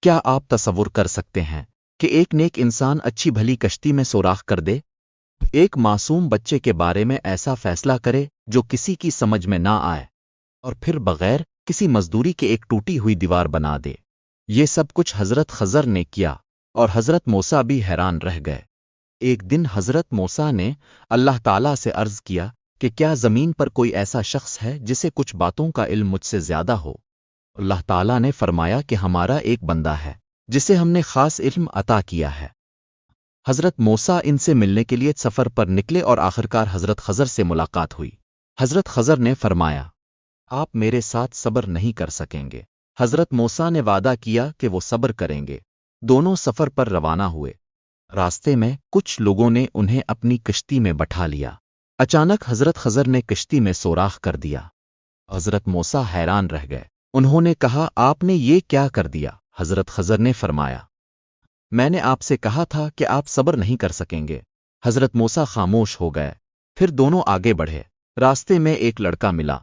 کیا آپ تصور کر سکتے ہیں کہ ایک نیک انسان اچھی بھلی کشتی میں سوراخ کر دے، ایک معصوم بچے کے بارے میں ایسا فیصلہ کرے جو کسی کی سمجھ میں نہ آئے، اور پھر بغیر کسی مزدوری کے ایک ٹوٹی ہوئی دیوار بنا دے؟ یہ سب کچھ حضرت خضر نے کیا، اور حضرت موسیٰ بھی حیران رہ گئے۔ ایک دن حضرت موسیٰ نے اللہ تعالیٰ سے عرض کیا کہ کیا زمین پر کوئی ایسا شخص ہے جسے کچھ باتوں کا علم مجھ سے زیادہ ہو؟ اللہ تعالیٰ نے فرمایا کہ ہمارا ایک بندہ ہے جسے ہم نے خاص علم عطا کیا ہے۔ حضرت موسیٰ ان سے ملنے کے لیے سفر پر نکلے اور آخرکار حضرت خضر سے ملاقات ہوئی۔ حضرت خضر نے فرمایا، آپ میرے ساتھ صبر نہیں کر سکیں گے؟ حضرت موسیٰ نے وعدہ کیا کہ وہ صبر کریں گے۔ دونوں سفر پر روانہ ہوئے۔ راستے میں کچھ لوگوں نے انہیں اپنی کشتی میں بٹھا لیا۔ اچانک حضرت خضر نے کشتی میں سوراخ کر دیا۔ حضرت موسیٰ حیران رہ گئے۔ انہوں نے کہا، آپ نے یہ کیا کر دیا؟ حضرت خضر نے فرمایا، میں نے آپ سے کہا تھا کہ آپ صبر نہیں کر سکیں گے۔ حضرت موسیٰ خاموش ہو گئے۔ پھر دونوں آگے بڑھے۔ راستے میں ایک لڑکا ملا۔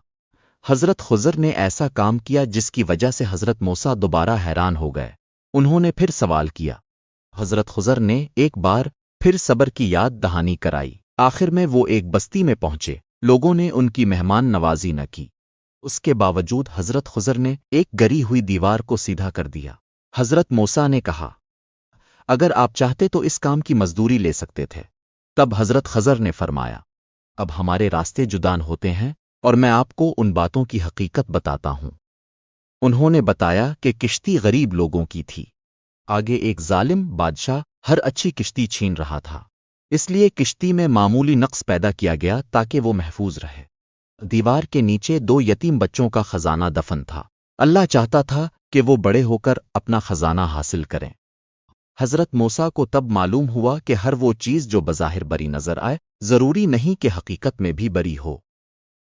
حضرت خضر نے ایسا کام کیا جس کی وجہ سے حضرت موسیٰ دوبارہ حیران ہو گئے۔ انہوں نے پھر سوال کیا۔ حضرت خضر نے ایک بار پھر صبر کی یاد دہانی کرائی۔ آخر میں وہ ایک بستی میں پہنچے۔ لوگوں نے ان کی مہمان نوازی نہ کی۔ اس کے باوجود حضرت خضر نے ایک گری ہوئی دیوار کو سیدھا کر دیا۔ حضرت موسیٰ نے کہا، اگر آپ چاہتے تو اس کام کی مزدوری لے سکتے تھے۔ تب حضرت خضر نے فرمایا، اب ہمارے راستے جدان ہوتے ہیں اور میں آپ کو ان باتوں کی حقیقت بتاتا ہوں۔ انہوں نے بتایا کہ کشتی غریب لوگوں کی تھی۔ آگے ایک ظالم بادشاہ ہر اچھی کشتی چھین رہا تھا، اس لیے کشتی میں معمولی نقص پیدا کیا گیا تاکہ وہ محفوظ رہے۔ دیوار کے نیچے 2 یتیم بچوں کا خزانہ دفن تھا۔ اللہ چاہتا تھا کہ وہ بڑے ہو کر اپنا خزانہ حاصل کریں۔ حضرت موسیٰ کو تب معلوم ہوا کہ ہر وہ چیز جو بظاہر بری نظر آئے ضروری نہیں کہ حقیقت میں بھی بری ہو۔